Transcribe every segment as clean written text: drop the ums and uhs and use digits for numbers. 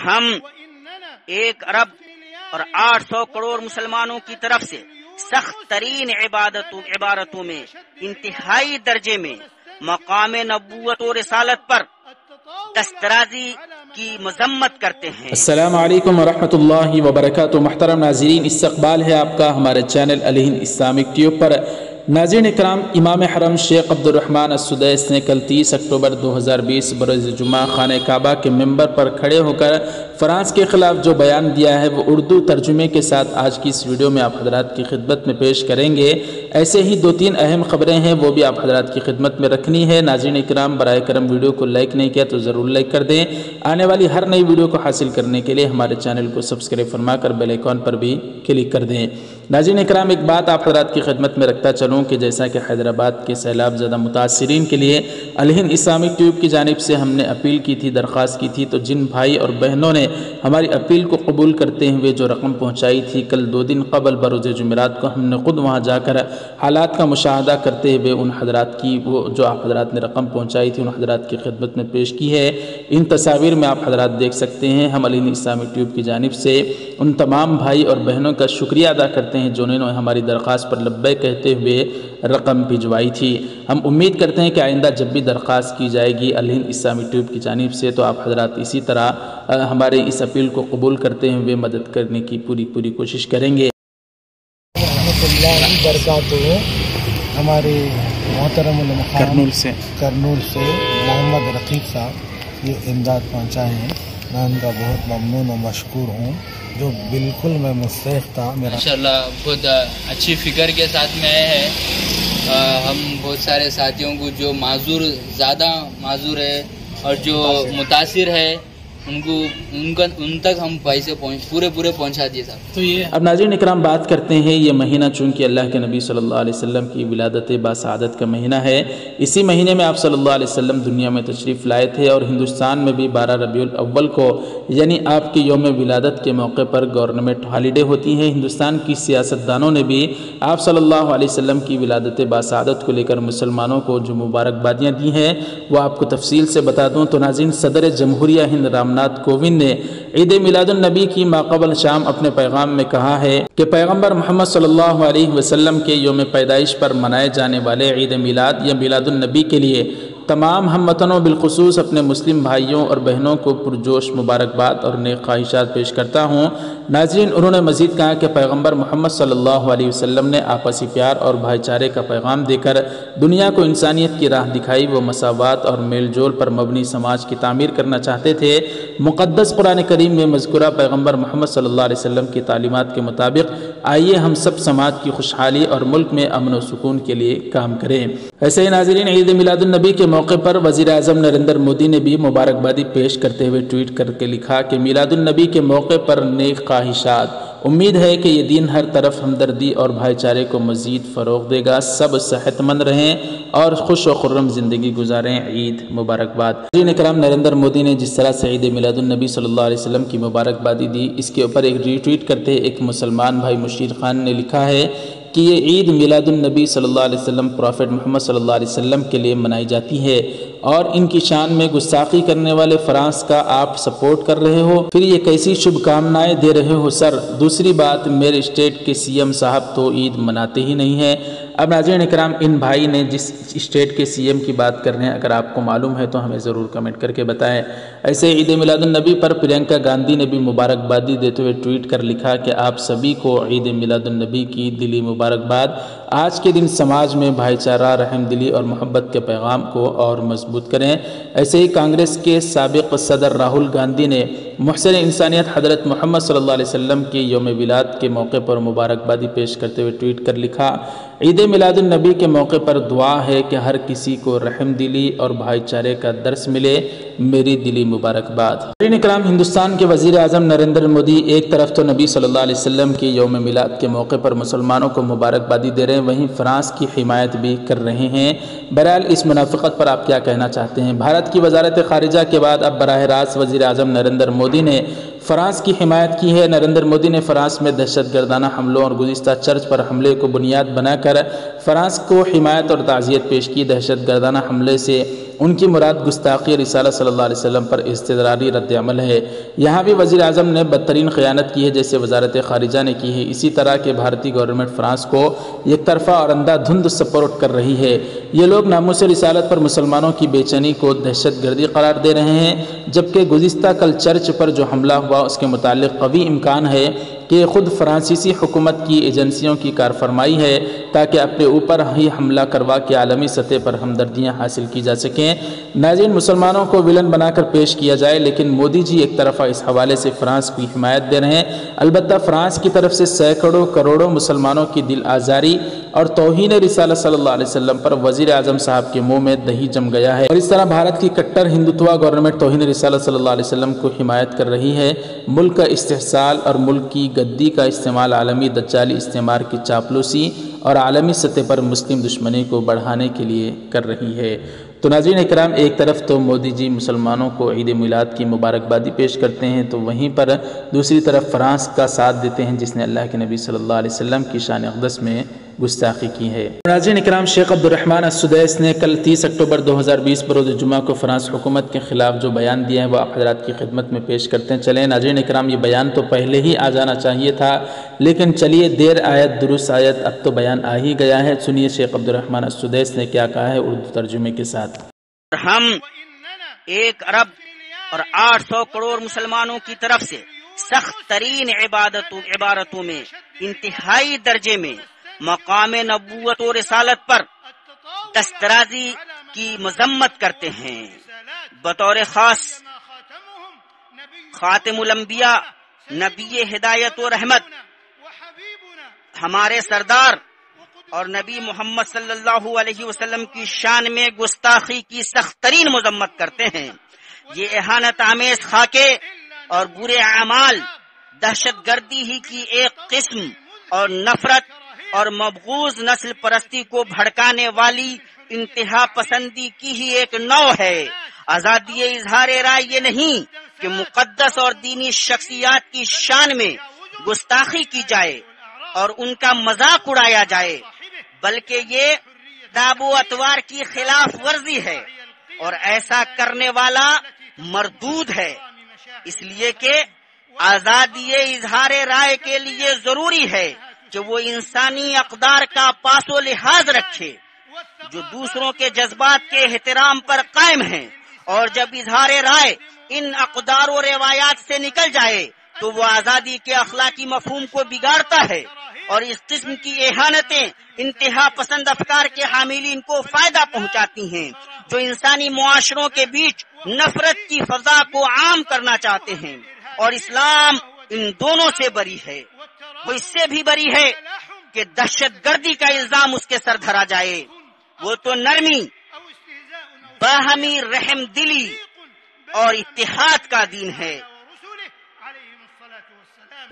ہم 1 ارب اور 800 کروڑ مسلمانوں کی طرف سے سخت ترین عبارتوں میں انتہائی درجے میں مقام نبوت و رسالت پر دسترازی کی مذمت کرتے ہیں۔ السلام علیکم ورحمۃ اللہ وبرکاتہ۔ محترم ناظرین، استقبال ہے آپ کا ہمارے چینل الہند اسلامک ٹیوب پر۔ ناظرین اکرام، امام حرم شیخ عبد الرحمن السدیس نے کل 30 اکتوبر 2020 بروز جمعہ خانہ کعبہ کے ممبر پر کھڑے ہو کر فرانس کے خلاف جو بیان دیا ہے وہ اردو ترجمے کے ساتھ آج کی اس ویڈیو میں آپ حضرات کی خدمت میں پیش کریں گے۔ ایسے ہی 2-3 اہم خبریں ہیں، وہ بھی آپ حضرات کی خدمت میں رکھنی ہے۔ ناظرین اکرام، برائے کرم ویڈیو کو لائک نہیں کیا تو ضرور لائک کر دیں۔ آنے والی ہر نئی ویڈیو کو حاصل کرنے کے لیے ہمارے چینل کو سبسکرائب فرما کر بیل آئیکن پر بھی کلک کر دیں۔ ناظرین اکرام، ایک بات آپ حضرات کی خدمت میں رکھتا چلوں کہ جیسا کہ حیدرآباد کے سیلاب زدہ متاثرین کے لیے الہند اسلامک ٹیوب کی جانب سے ہم نے اپیل کی تھی، درخواست کی تھی، تو جن بھائی اور بہنوں نے ہماری اپیل کو قبول کرتے ہوئے جو رقم پہنچائی تھی، کل 2 دن قبل بروز جمعرات کو ہم نے خود وہاں جا کر حالات کا مشاہدہ کرتے ہوئے ان حضرات کی وہ جو آپ حضرات نے رقم پہنچائی تھی ان حضرات کی خدمت میں پیش کی ہے۔ ان تصاویر میں آپ حضرات دیکھ سکتے ہیں۔ ہم الہند اسلامک ٹیوب کی جانب سے ان تمام بھائی اور بہنوں کا شکریہ ادا کرتے ہیں جنہوں نے ہماری درخواست پر لبیک کہتے ہوئے رقم بھجوائی تھی۔ ہم امید کرتے ہیں کہ آئندہ جب بھی درخواست کی جائے گی الہند اسلامک ٹیوب کی جانب سے تو آپ حضرات اسی طرح ہمارے اس اپیل کو قبول کرتے ہوئے مدد کرنے کی پوری کوشش کریں گے۔ رحمۃ اللہ برکاتہ۔ ہمارے محترم کرنول سے محمد رقیب صاحب یہ امداد پہنچائے ہیں، میں ان کا بہت ممنون و مشکور ہوں، جو بالکل میں مستحق تھا۔ ماشاءاللہ بہت اچھی فکر کے ساتھ میں آئے ہیں۔ ہم بہت سارے ساتھیوں کو جو زیادہ معذور ہے اور جو متاثر ہے ان تک ہم پیسے پورے پہنچا دیے صاحب۔ تو یہ اب ناظرین اکرام بات کرتے ہیں، یہ مہینہ چونکہ اللہ کے نبی صلی اللہ علیہ وسلم کی ولادت باسعادت کا مہینہ ہے، اسی مہینے میں آپ صلی اللہ علیہ وسلم دنیا میں تشریف لائے تھے اور ہندوستان میں بھی 12 ربیع الاول کو یعنی آپ کی یوم ولادت کے موقع پر گورنمنٹ ہالیڈے ہوتی ہے۔ ہندوستان کی سیاستدانوں نے بھی آپ صلی اللہ علیہ وسلم کی ولادت باسعادت کو لے کر مسلمانوں کو جو مبارکبادیاں دی ہیں وہ آپ کو تفصیل سے بتا دوں تو ناظرین، صدر جمہوریہ ہند رام ناتھ کووند نے عید میلاد النبی کی ماقبل شام اپنے پیغام میں کہا ہے کہ پیغمبر محمد صلی اللہ علیہ وسلم کے یوم پیدائش پر منائے جانے والے عید میلاد یا میلاد النبی کے لیے تمام ہم وطنوں بالخصوص اپنے مسلم بھائیوں اور بہنوں کو پرجوش مبارکباد اور نیک خواہشات پیش کرتا ہوں۔ ناظرین، انہوں نے مزید کہا کہ پیغمبر محمد صلی اللہ علیہ وسلم نے آپسی پیار اور بھائی چارے کا پیغام دے کر دنیا کو انسانیت کی راہ دکھائی۔ وہ مساوات اور میل جول پر مبنی سماج کی تعمیر کرنا چاہتے تھے۔ مقدس قرآن کریم میں مذکورہ پیغمبر محمد صلی اللہ علیہ وسلم کی تعلیمات کے مطابق آئیے ہم سب سماج کی خوشحالی اور ملک میں امن و سکون کے لیے کام کریں۔ ایسے ہی ناظرین، عید میلاد النبی کے موقع پر وزیر اعظم نریندر مودی نے بھی مبارکبادی پیش کرتے ہوئے ٹویٹ کر کے لکھا کہ میلاد النبی کے موقع پر نیک خواہشات، امید ہے کہ یہ دن ہر طرف ہمدردی اور بھائی چارے کو مزید فروغ دے گا۔ سب صحت مند رہیں اور خوش و خرم زندگی گزاریں۔ عید مبارکباد۔ ناظرین اکرام، نریندر مودی نے جس طرح سے عید میلاد النبی صلی اللہ علیہ وسلم کی مبارکبادی دی، اس کے اوپر ایک ری ٹویٹ کرتے ایک مسلمان بھائی مشیر خان نے لکھا ہے کہ یہ عید میلاد النبی صلی اللہ علیہ وسلم پروفیٹ محمد صلی اللہ علیہ وسلم کے لیے منائی جاتی ہے اور ان کی شان میں گستاخی کرنے والے فرانس کا آپ سپورٹ کر رہے ہو، پھر یہ کیسی شبھ کامنائیں دے رہے ہو سر۔ دوسری بات، میرے اسٹیٹ کے سی ایم صاحب تو عید مناتے ہی نہیں ہیں۔ اب ناظرین اکرام، ان بھائی نے جس اسٹیٹ کے سی ایم کی بات کر رہے ہیں، اگر آپ کو معلوم ہے تو ہمیں ضرور کمنٹ کر کے بتائیں۔ ایسے عید میلاد النبی پر پرینکا گاندھی نے بھی مبارکبادی دیتے ہوئے ٹویٹ کر لکھا کہ آپ سبھی کو عید میلاد النبی کی دلی مبارکباد۔ آج کے دن سماج میں بھائی چارہ، رحم دلی اور محبت کے پیغام کو اور مضبوط کریں۔ ایسے ہی کانگریس کے سابق صدر راہل گاندھی نے محسن انسانیت حضرت محمد صلی اللہ علیہ وسلم کے یوم ولادت کے موقع پر مبارکبادی پیش کرتے ہوئے ٹویٹ کر لکھا، عید میلاد النبی کے موقع پر دعا ہے کہ ہر کسی کو رحم دلی اور بھائی چارے کا درس ملے، میری دلی مبارکباد۔ ناظرین اکرام، ہندوستان کے وزیر اعظم نریندر مودی ایک طرف تو نبی صلی اللہ علیہ وسلم کے یوم میلاد کے موقع پر مسلمانوں کو مبارکبادی دے رہے ہیں، وہیں فرانس کی حمایت بھی کر رہے ہیں۔ بہرحال اس منافقت پر آپ کیا کہنا چاہتے ہیں؟ بھارت کی وزارت خارجہ کے بعد اب براہ راست وزیر اعظم نریندر مودی نے فرانس کی حمایت کی ہے۔ نریندر مودی نے فرانس میں دہشت گردانہ حملوں اور گزشتہ چرچ پر حملے کو بنیاد بنا کر فرانس کو حمایت اور تعزیت پیش کی۔ دہشت گردانہ حملے سے ان کی مراد گستاخی رسالہ صلی اللہ علیہ وسلم پر استدراری رد عمل ہے۔ یہاں بھی وزیر اعظم نے بدترین خیانت کی ہے جیسے وزارت خارجہ نے کی ہے۔ اسی طرح کہ بھارتی گورنمنٹ فرانس کو یک طرفہ اور اندھا دھند سپورٹ کر رہی ہے۔ یہ لوگ ناموس رسالت پر مسلمانوں کی بے چینی کو دہشت گردی قرار دے رہے ہیں، جبکہ گزشتہ کل چرچ پر جو حملہ ہوا اس کے متعلق قوی امکان ہے کہ خود فرانسیسی حکومت کی ایجنسیوں کی کارفرمائی ہے تاکہ اپنے اوپر ہی حملہ کروا کے عالمی سطح پر ہمدردیاں حاصل کی جا سکیں۔ ناظرین، مسلمانوں کو ولن بنا کر پیش کیا جائے، لیکن مودی جی ایک طرفہ اس حوالے سے فرانس کی حمایت دے رہے ہیں۔ البتہ فرانس کی طرف سے سینکڑوں کروڑوں مسلمانوں کی دل آزاری اور توہین رسالہ صلی اللہ علیہ وسلم پر وزیر اعظم صاحب کے منہ میں دہی جم گیا ہے، اور اس طرح بھارت کی کٹر ہندوتوا گورنمنٹ توہین رسالہ صلی اللہ علیہ وسلم کو حمایت کر رہی ہے۔ ملک کا استحصال اور ملک کی گدی کا استعمال عالمی دجالی استعمار کی چاپلوسی اور عالمی سطح پر مسلم دشمنی کو بڑھانے کے لیے کر رہی ہے۔ تو ناظرین اکرام، ایک طرف تو مودی جی مسلمانوں کو عید میلاد کی مبارکبادی پیش کرتے ہیں، تو وہیں پر دوسری طرف فرانس کا ساتھ دیتے ہیں جس نے اللہ کے نبی صلی اللہ علیہ وسلم کی شان اقدس میں گستاخی کی ہے۔ ناظرین اکرام، شیخ عبد الرحمن السدیس نے کل 30 اکتوبر 2020 بروز جمعہ کو فرانس حکومت کے خلاف جو بیان دیا ہے وہ آپ حضرات کی خدمت میں پیش کرتے ہیں۔ چلیں ناظرین اکرام، یہ بیان تو پہلے ہی آ جانا چاہیے تھا، لیکن چلیے دیر آیت درست آیت، اب تو بیان آ ہی گیا ہے۔ سنیے شیخ عبد الرحمن السدیس نے کیا کہا ہے اردو ترجمے کے ساتھ۔ ہم 1 ارب اور 800 کروڑ مسلمانوں کی طرف سے سخت ترین عبارتوں میں انتہائی درجے میں مقام نبوت و رسالت پر دسترازی کی مذمت کرتے ہیں۔ بطور خاص خاتم الانبیاء، نبی ہدایت و رحمت، ہمارے سردار اور نبی محمد صلی اللہ علیہ وسلم کی شان میں گستاخی کی سخت ترین مذمت کرتے ہیں۔ یہ اہانت آمیز خاکے اور برے اعمال دہشت گردی ہی کی ایک قسم اور نفرت اور مبغوض نسل پرستی کو بھڑکانے والی انتہا پسندی کی ہی ایک نوع ہے۔ آزادی اظہار رائے یہ نہیں کہ مقدس اور دینی شخصیات کی شان میں گستاخی کی جائے اور ان کا مذاق اڑایا جائے، بلکہ یہ داب و اطوار کی خلاف ورزی ہے اور ایسا کرنے والا مردود ہے، اس لیے کہ آزادی اظہار رائے کے لیے ضروری ہے کہ وہ انسانی اقدار کا پاس و لحاظ رکھے جو دوسروں کے جذبات کے احترام پر قائم ہیں، اور جب اظہار رائے ان اقدار و روایات سے نکل جائے تو وہ آزادی کے اخلاقی مفہوم کو بگاڑتا ہے، اور اس قسم کی اہانتیں انتہا پسند افکار کے حاملین کو فائدہ پہنچاتی ہیں جو انسانی معاشروں کے بیچ نفرت کی فضا کو عام کرنا چاہتے ہیں، اور اسلام ان دونوں سے بری ہے۔ وہ اس سے بھی بری ہے کہ دہشت گردی کا الزام اس کے سر دھرا جائے۔ وہ تو نرمی، باہمی رحم دلی اور اتحاد کا دین ہے۔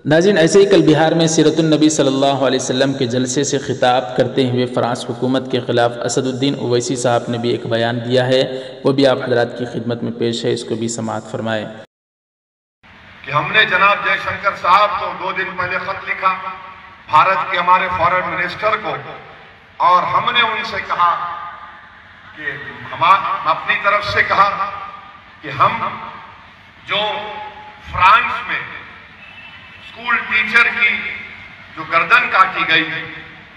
ناظرین، ایسے ہی کل بہار میں سیرت النبی صلی اللہ علیہ وسلم کے جلسے سے خطاب کرتے ہوئے فرانس حکومت کے خلاف اسد الدین اویسی صاحب نے بھی ایک بیان دیا ہے، وہ بھی آپ حضرات کی خدمت میں پیش ہے، اس کو بھی سماعت فرمائے۔ کہ ہم نے جناب جے شنکر صاحب کو 2 دن پہلے خط لکھا بھارت کے ہمارے فارن منسٹر کو، اور ہم نے ان سے کہا کہ ہم اپنی طرف سے کہا کہ ہم جو فرانس میں اسکول ٹیچر کی جو گردن کاٹی گئی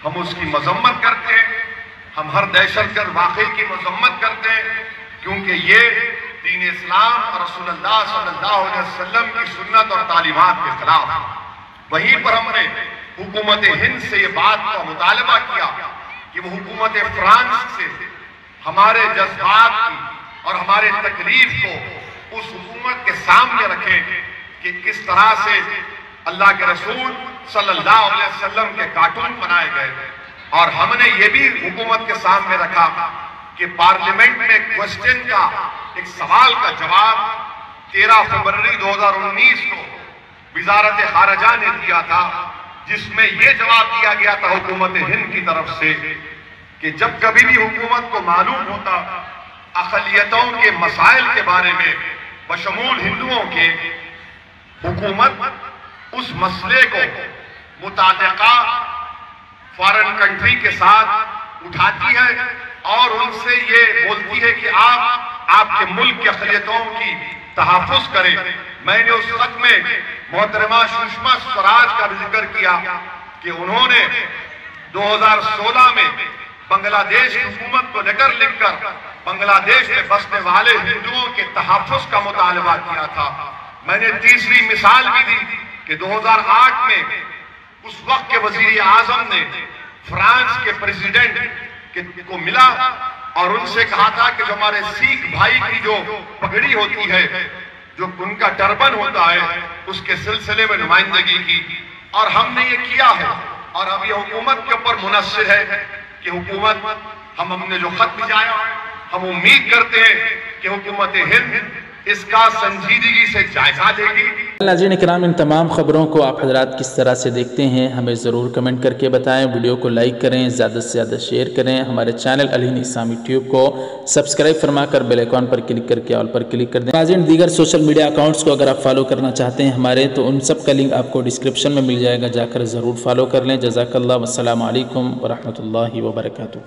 ہم اس کی مذمت کرتے ہیں، ہم ہر دہشت گرد واقعے کی مذمت کرتے ہیں، کیونکہ یہ دین اسلام اور رسول اللہ صلی اللہ علیہ وسلم کی سنت اور تعلیمات کے خلاف۔ وہیں پر ہم نے حکومت ہند سے یہ بات کا مطالبہ کیا کہ وہ حکومت فرانس سے ہمارے جذبات کی اور ہمارے تکلیف کو اس حکومت کے سامنے رکھیں کہ کس طرح سے اللہ کے رسول صلی اللہ علیہ وسلم کے کارٹون بنائے گئے، اور ہم نے یہ بھی حکومت کے سامنے رکھا کہ پارلیمنٹ میں کوسچن کا ایک سوال کا جواب 13 فروری 2019 کو وزارت خارجہ نے دیا تھا، جس میں یہ جواب دیا گیا تھا حکومت ہند کی طرف سے کہ جب کبھی بھی حکومت کو معلوم ہوتا اقلیتوں کے مسائل کے بارے میں بشمول ہندوؤں کے، حکومت اس مسئلے کو متعلقہ فارن کنٹری کے ساتھ اٹھاتی ہے اور ان سے یہ بولتی ہے کہ آپ کے ملک کے اقلیتوں کی تحفظ کریں. میں نے اس خط میں محترمہ سشما سوراج کا بھی ذکر کیا کہ انہوں نے 2016 میں بنگلہ دیش کی حکومت کو لیٹر لکھ کر بنگلہ دیش میں بسنے والے ہندوؤں کے تحفظ کا مطالبہ کیا تھا. میں نے تیسری مثال بھی دی کہ 2008 میں اس وقت کے وزیر اعظم نے فرانس کے پریزیڈنٹ کو ملا اور ان سے کہا تھا کہ جو ہمارے سکھ بھائی کی جو پگڑی ہوتی ہے، جو ان کا ٹربن ہوتا ہے، اس کے سلسلے میں نمائندگی کی، اور ہم نے یہ کیا ہے. اور اب یہ حکومت کے اوپر منحصر ہے کہ حکومت ہم نے جو خط بھیجایا ہم امید کرتے ہیں کہ حکومت ہند اس کا سنجیدگی سے جائزہ لے گی. ناظرین اکرام، ان تمام خبروں کو آپ حضرات کس طرح سے دیکھتے ہیں ہمیں ضرور کمنٹ کر کے بتائیں. ویڈیو کو لائک کریں، زیادہ سے زیادہ شیئر کریں. ہمارے چینل الہند اسلامی ٹیوب کو سبسکرائب فرما کر بیل آئیکن پر کلک کر کے آل پر کلک کر دیں. ناظرین دیگر سوشل میڈیا اکاؤنٹس کو اگر آپ فالو کرنا چاہتے ہیں ہمارے، تو ان سب کا لنک آپ کو ڈسکرپشن میں مل جائے گا، جا کر ضرور فالو کر لیں. جزاک اللہ، والسلام علیکم ورحمۃ اللہ وبرکاتہ.